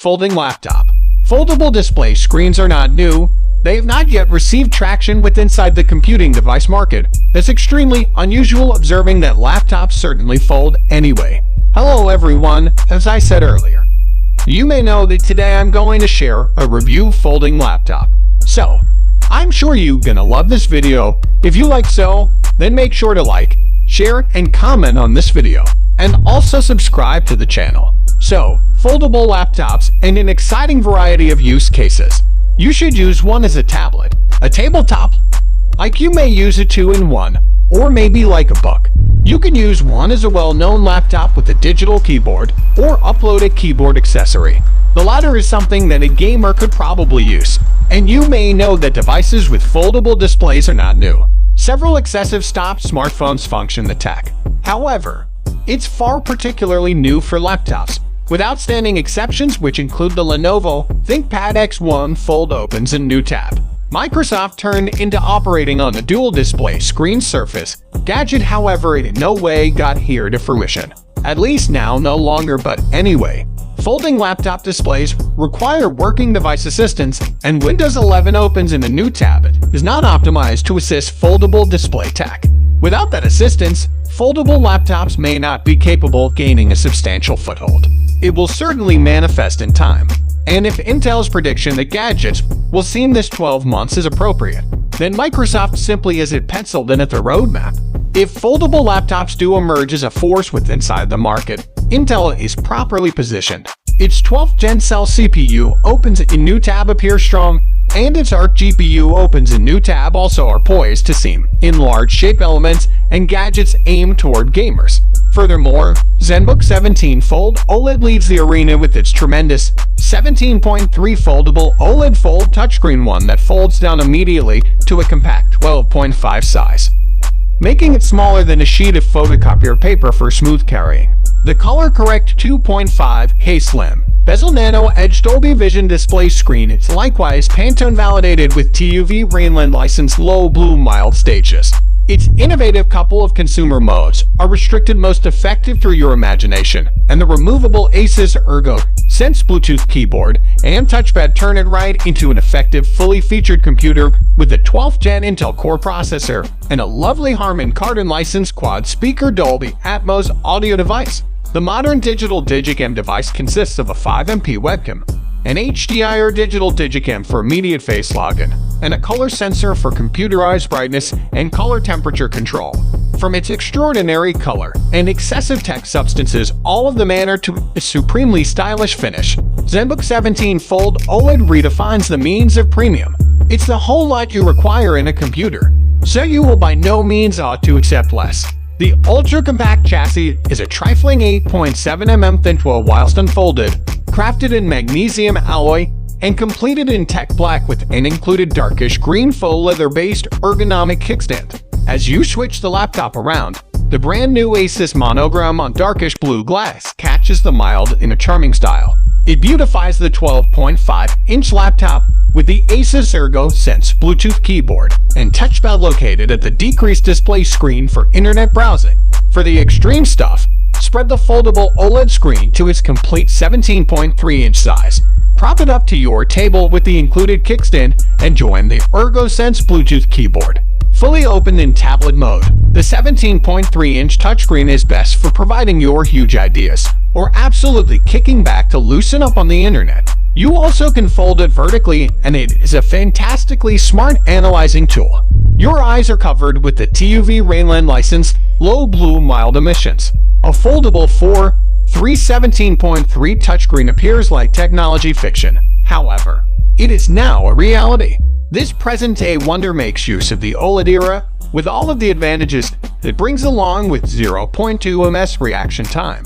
Folding laptop. Foldable display screens are not new. They have not yet received traction inside the computing device market. It's extremely unusual observing that laptops certainly fold anyway. Hello everyone, as I said earlier. You may know that today I'm going to share a review folding laptop. So, I'm sure you're gonna love this video. If you like so, then make sure to like, share, and comment on this video. And also subscribe to the channel. So, foldable laptops and an exciting variety of use cases. You should use one as a tablet, a tabletop, like you may use a two-in-one, or maybe like a book. You can use one as a well-known laptop with a digital keyboard, or upload a keyboard accessory. The latter is something that a gamer could probably use. And you may know that devices with foldable displays are not new. Several excessive stop smartphones function the tech. However, it's far particularly new for laptops, with outstanding exceptions which include the Lenovo ThinkPad X1 Fold opens a new tab. Microsoft turned into operating on a dual display screen Surface gadget, however it in no way got here to fruition. At least now no longer, but anyway. Folding laptop displays require working device assistance, and Windows 11 opens in a new tab is not optimized to assist foldable display tech. Without that assistance, foldable laptops may not be capable of gaining a substantial foothold. It will certainly manifest in time. And if Intel's prediction that gadgets will see this 12 months is appropriate, then Microsoft simply has it penciled in at the roadmap. If foldable laptops do emerge as a force inside the market, Intel is properly positioned. Its 12th Gen Cell CPU opens in new tab appears strong, and its Arc GPU opens in new tab also are poised to seem in large shape elements and gadgets aimed toward gamers. Furthermore, Zenbook 17 Fold OLED leads the arena with its tremendous 17.3 foldable OLED Fold touchscreen, one that folds down immediately to a compact 12.5 size, making it smaller than a sheet of photocopier paper for smooth carrying. The color-correct 2.5K slim bezel nano edge Dolby Vision display screen is likewise Pantone validated with TÜV Rheinland licensed low blue mild stages. Its innovative couple of consumer modes are restricted most effective through your imagination, and the removable Asus Ergo Sense Bluetooth keyboard and touchpad turn it right into an effective fully featured computer with a 12th Gen Intel Core processor and a lovely Harman Kardon licensed quad speaker Dolby Atmos audio device. The modern digital digicam device consists of a 5MP webcam, an HDI or digital digicam for immediate face login, and a color sensor for computerized brightness and color temperature control. From its extraordinary color and excessive tech substances, all of the manner to a supremely stylish finish, Zenbook 17 Fold OLED redefines the means of premium. It's the whole lot you require in a computer, so you will by no means ought to accept less. The ultra-compact chassis is a trifling 8.7mm thin whilst unfolded, crafted in magnesium alloy, and completed in tech black with an included darkish green faux leather-based ergonomic kickstand. As you switch the laptop around, the brand new Asus monogram on darkish blue glass catches the mild in a charming style. It beautifies the 12.5-inch laptop with the Asus Ergo Sense Bluetooth keyboard and touchpad located at the decreased display screen for internet browsing. For the extreme stuff, spread the foldable OLED screen to its complete 17.3-inch size. Prop it up to your table with the included kickstand and join the Ergo Sense Bluetooth keyboard. Fully opened in tablet mode, the 17.3-inch touchscreen is best for providing your huge ideas or absolutely kicking back to loosen up on the internet. You also can fold it vertically, and it is a fantastically smart analyzing tool. Your eyes are covered with the TÜV Rheinland licensed low blue mild emissions. A foldable 317.3 touchscreen appears like technology fiction. However, it is now a reality. This present-day wonder makes use of the OLED era with all of the advantages it brings along with 0.2 ms reaction time,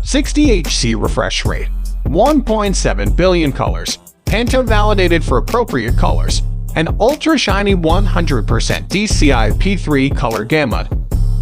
60 Hz refresh rate, 1.7 billion colors, Pantone validated for appropriate colors, and ultra-shiny 100% DCI P3 color gamut,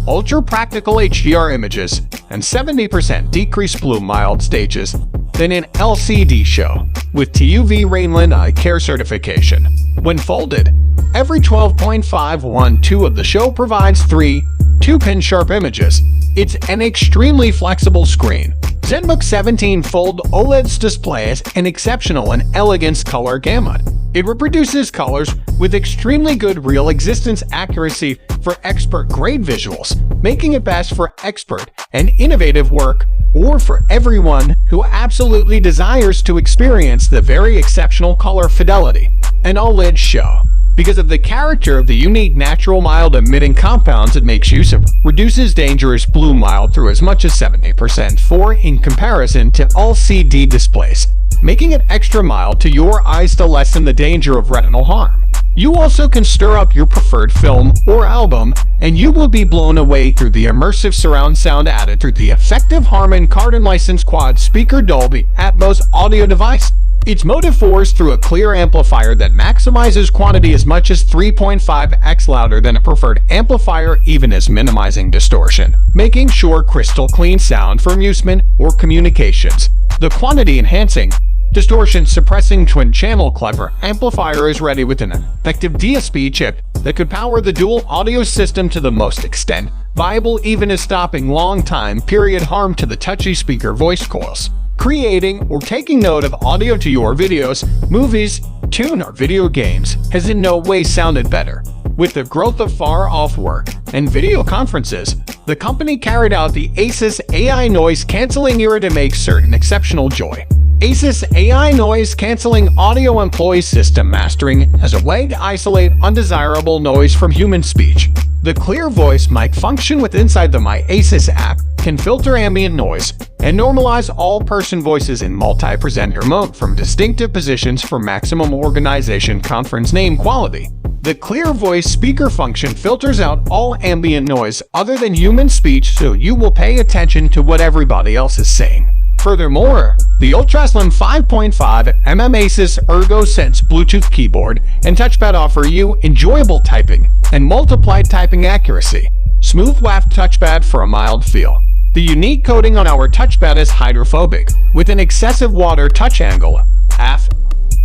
ultra-practical HDR images, and 70% decreased blue mild stages than an LCD show, with TÜV Rheinland Eye Care certification. When folded, every 12.512 of the show provides 3 2-pin sharp images. It's an extremely flexible screen, Zenbook 17 Fold OLED's display has an exceptional and elegant color gamut. It reproduces colors with extremely good real existence accuracy for expert-grade visuals, making it best for expert and innovative work or for everyone who absolutely desires to experience the very exceptional color fidelity an OLED show. Because of the character of the unique natural mild emitting compounds it makes use of, reduces dangerous blue mild through as much as 70% in comparison to LCD displays, making it extra mild to your eyes to lessen the danger of retinal harm. You also can stir up your preferred film or album, and you will be blown away through the immersive surround sound added through the effective Harman Kardon licensed quad speaker Dolby Atmos audio device. It's motive forced through a clear amplifier that maximizes quantity as much as 3.5x louder than a preferred amplifier, even as minimizing distortion, making sure crystal clean sound for amusement or communications. The quantity enhancing, distortion suppressing twin-channel clever amplifier is ready with an effective DSP chip that could power the dual audio system to the most extent viable, even as stopping long time period harm to the touchy speaker voice coils. Creating or taking note of audio to your videos, movies, tune, or video games has in no way sounded better. With the growth of far-off work and video conferences, the company carried out the ASUS AI Noise Cancelling era to make certain exceptional joy. ASUS AI Noise Cancelling Audio employs system mastering as a way to isolate undesirable noise from human speech. The clear voice mic function inside the My ASUS app can filter ambient noise and normalize all-person voices in multi-presenter mode from distinctive positions for maximum organization conference name quality. The clear voice speaker function filters out all ambient noise other than human speech, so you will pay attention to what everybody else is saying. Furthermore, the ultra-slim 5.5mm ASUS Ergo Sense Bluetooth keyboard and touchpad offer you enjoyable typing and multiplied typing accuracy. Smooth waft touchpad for a mild feel. The unique coating on our touchpad is hydrophobic, with an excessive water touch angle, (AF).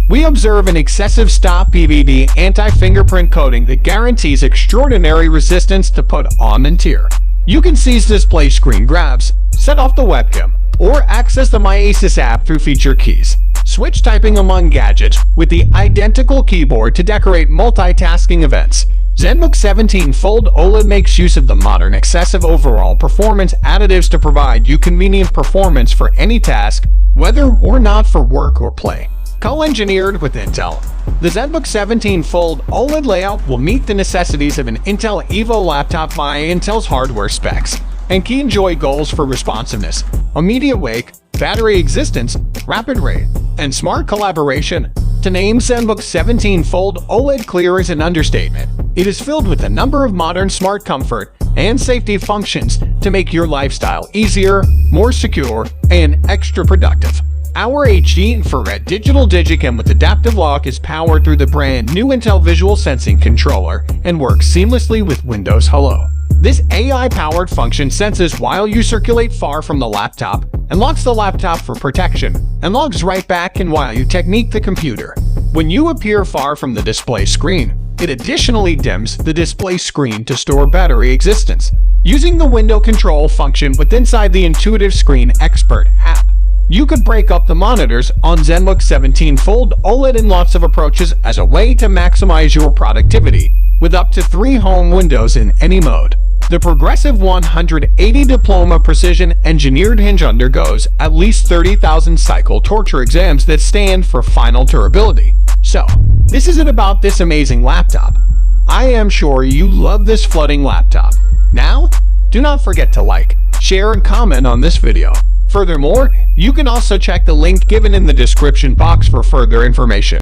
We observe an excessive stop PVD anti-fingerprint coating that guarantees extraordinary resistance to put on and tear. You can seize display screen grabs, set off the webcam, or access the My ASUS app through feature keys. Switch typing among gadgets with the identical keyboard to decorate multitasking events. Zenbook 17 Fold OLED makes use of the modern excessive overall performance additives to provide you convenient performance for any task, whether or not for work or play. Co-engineered with Intel, the Zenbook 17 Fold OLED layout will meet the necessities of an Intel Evo laptop via Intel's hardware specs and key enjoy goals for responsiveness, immediate wake, battery existence, rapid rate, and smart collaboration. To name Zenbook 17 Fold OLED clear is an understatement. It is filled with a number of modern smart comfort and safety functions to make your lifestyle easier, more secure, and extra productive. Our HD infrared digital digicam with adaptive lock is powered through the brand new Intel Visual Sensing controller and works seamlessly with Windows Hello. This AI-powered function senses while you circulate far from the laptop and locks the laptop for protection, and logs right back in while you technique the computer. When you appear far from the display screen, it additionally dims the display screen to store battery existence. Using the window control function inside the intuitive Screen Expert app, you could break up the monitors on Zenbook 17 Fold OLED in lots of approaches as a way to maximize your productivity, with up to 3 home windows in any mode. The progressive 180 diploma precision engineered hinge undergoes at least 30,000 cycle torture exams that stand for final durability. So, this is it about this amazing laptop. I am sure you love this flooding laptop. Now, do not forget to like, share, and comment on this video. Furthermore, you can also check the link given in the description box for further information.